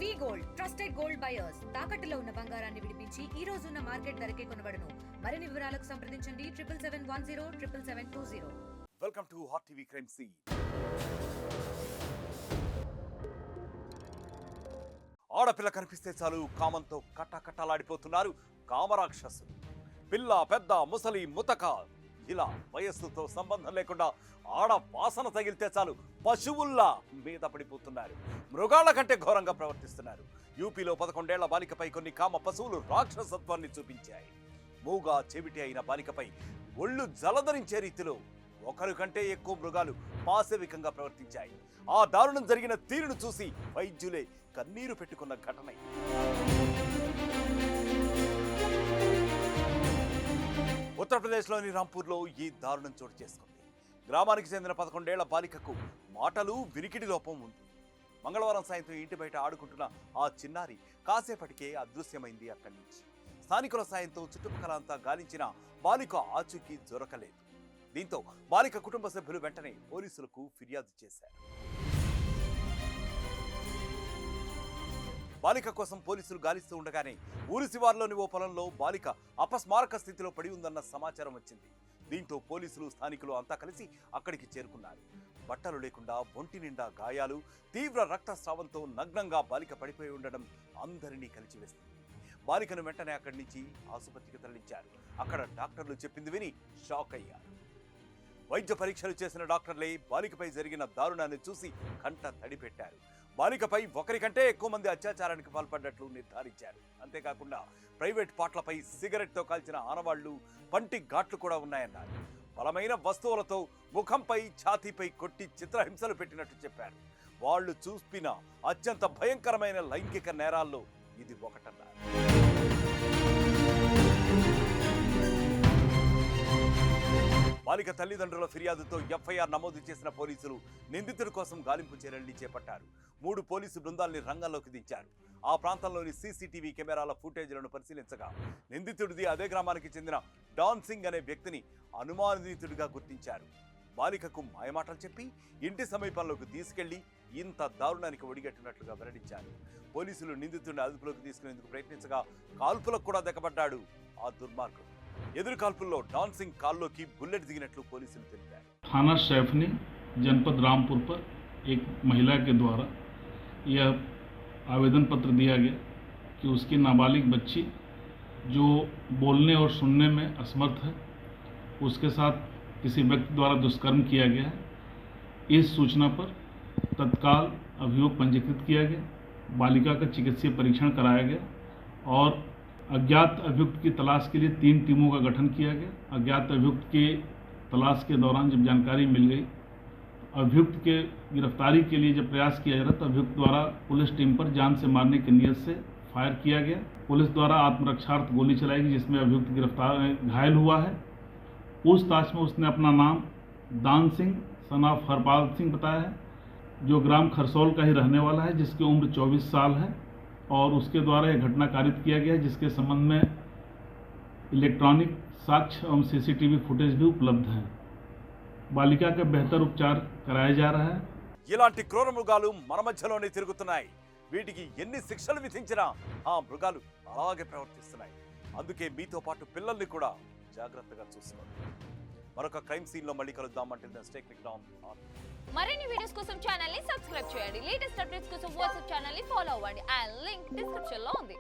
వి gold trusted gold buyers తాకట్టులో ఉన్న బంగారాన్ని విడిపించి ఈ రోజు ఉన్న మార్కెట్ ధరకే కొనబడును. మరిన్ని వివరాలకు సంప్రదించండి 77107720. Welcome to hot TV crime scene. ఆడపిల్ల కనిపిస్తే చాలు కామంతో కట్టకట్టలాడిపోతున్నారు కామరాక్షసులు. పిల్ల పెద్ద ముసలి ముతక ఇలా వయస్సుతో సంబంధం లేకుండా ఆడ వాసన తగిలితే చాలు పశువుల్లా మీద పడిపోతున్నారు. మృగాళ్ల కంటే ఘోరంగా ప్రవర్తిస్తున్నారు. యూపీలో 11 ఏళ్ల బాలికపై కొన్ని కామ పశువులు రాక్షసత్వాన్ని చూపించాయి. మూగా చెవిటి అయిన బాలికపై ఒళ్ళు జలధరించే రీతిలో ఒకరి కంటే ఎక్కువ మృగాలు పాశవికంగా ప్రవర్తించాయి. ఆ దారుణం జరిగిన తీరును చూసి వైద్యులే కన్నీరు పెట్టుకున్న ఘటన. ఉత్తరప్రదేశ్లోని రాంపూర్లో ఈ దారుణం చోటు చేసుకుంది. గ్రామానికి చెందిన 11 ఏళ్ల బాలికకు మాటలు వినికిడి లోపం ఉంది. మంగళవారం సాయంత్రం ఇంటి బయట ఆడుకుంటున్న ఆ చిన్నారి కాసేపటికే అదృశ్యమైంది. అక్కడి నుంచి స్థానికుల సాయంతో చుట్టుపక్కల అంతా గాలించిన బాలిక ఆచూకీ దొరకలేదు. దీంతో బాలిక కుటుంబ సభ్యులు వెంటనే పోలీసులకు ఫిర్యాదు చేశారు. బాలిక కోసం పోలీసులు గాలిస్తూ ఉండగానే ఊరి శివార్లోని ఓ పొలంలో బాలిక అపస్మారక స్థితిలో పడి ఉందన్న సమాచారం వచ్చింది. దీంతో పోలీసులు స్థానికులు అంతా కలిసి అక్కడికి చేరుకున్నారు. బట్టలు లేకుండా ఒంటి నిండా గాయాలు, తీవ్ర రక్తస్రావంతో నగ్నంగా బాలిక పడిపోయి ఉండడం అందరినీ కలిచివేస్తుంది. బాలికను వెంటనే అక్కడి నుంచి ఆసుపత్రికి తరలించారు. అక్కడ డాక్టర్లు చెప్పింది విని షాక్ అయ్యారు. వైద్య పరీక్షలు చేసిన డాక్టర్లే బాలికపై జరిగిన దారుణాన్ని చూసి కంట తడిపెట్టారు. బాలికపై ఒకరికంటే ఎక్కువ మంది అత్యాచారానికి పాల్పడ్డట్లు నిర్ధారించారు. అంతేకాకుండా ప్రైవేట్ పాట్లపై సిగరెట్తో కాల్చిన ఆనవాళ్లు, పంటి ఘాట్లు కూడా ఉన్నాయన్నారు. బలమైన వస్తువులతో ముఖంపై, ఛాతీపై కొట్టి చిత్రహింసలు పెట్టినట్టు చెప్పారు. వాళ్లు చూపిన అత్యంత భయంకరమైన లైంగిక నేరాల్లో ఇది ఒకటన్నారు. బాలిక తల్లిదండ్రుల ఫిర్యాదుతో ఎఫ్ఐఆర్ నమోదు చేసిన పోలీసులు నిందితుడి కోసం గాలింపు చర్యల్ని చేపట్టారు. 3 పోలీసు బృందాల్ని రంగంలోకి దించారు. ఆ ప్రాంతంలోని సీసీటీవీ కెమెరాల ఫుటేజ్లను పరిశీలించగా నిందితుడిది అదే గ్రామానికి చెందిన డాన్ సింగ్ అనే వ్యక్తిని అనుమానితుడిగా గుర్తించారు. బాలికకు మాయమాటలు చెప్పి ఇంటి సమీపంలోకి తీసుకెళ్లి ఇంత దారుణానికి ఒడిగట్టినట్లుగా వెల్లడించారు. పోలీసులు నిందితుడిని అదుపులోకి తీసుకునేందుకు ప్రయత్నించగా కాల్పులకు కూడా దెక్కబడ్డాడు ఆ దుర్మార్గుడు. ఎదురు కాల్పుల్లో డాన్ సింగ్ కాల్లోకి బుల్లెట్ దిగినట్లు పోలీసులు తెలిపారు. थाना सैफनी जनपद रामपुर पर एक महिला के द्वारा यह आवेदन पत्र दिया गया कि उसकी नाबालिग बच्ची जो बोलने और सुनने में असमर्थ है, उसके साथ किसी व्यक्ति द्वारा दुष्कर्म किया गया है। इस सूचना पर तत्काल अभियोग पंजीकृत किया गया, बालिका का चिकित्सीय परीक्षण कराया गया और अज्ञात अभियुक्त की तलाश के लिए 3 टीमों का गठन किया गया। अज्ञात अभियुक्त की तलाश के दौरान जब जानकारी मिल गई, अभियुक्त के गिरफ्तारी के लिए जब प्रयास किया जा रहा तो अभियुक्त द्वारा पुलिस टीम पर जान से मारने की नीयत से फायर किया गया। पुलिस द्वारा आत्मरक्षार्थ गोली चलाई गई जिसमें अभियुक्त घायल हुआ है। पूछताछ में उसने अपना नाम दान सिंह सन ऑफ हरपाल सिंह बताया है, जो ग्राम खरसौल का ही रहने वाला है, जिसकी उम्र 24 साल है और उसके द्वारा यह घटना कारित किया गया है, जिसके संबंध में इलेक्ट्रॉनिक साक्ष्य एवं सीसीटीवी फुटेज भी उपलब्ध हैं। बालिका का बेहतर उपचार कराया जा रहा है। ఇలాంటి క్రూర మృగాలు మన మధ్యలోనే తిరుగుతున్నాయి. వీటికి ఎన్ని శిక్షలు విధించినా ఆ మృగాలు అలాగే ప్రవర్తిస్తున్నాయి. అందుకే మీతో పాటు పిల్లల్ని కూడా జాగ్రత్తగా చూసుకోండి. మరొక క్రైమ్ సీన్ లో మళ్ళీ కలుద్దాం. అంటే మరిన్ని వీడియోస్ కోసం ఛానల్ ని సబ్స్క్రైబ్ చేయండి. లేటెస్ట్ అప్డేట్స్ కోసం వాట్సాప్ ఛానల్ ని ఫాలో అవ్వండి. ఆ లింక్ డిస్క్రిప్షన్ లో ఉంది.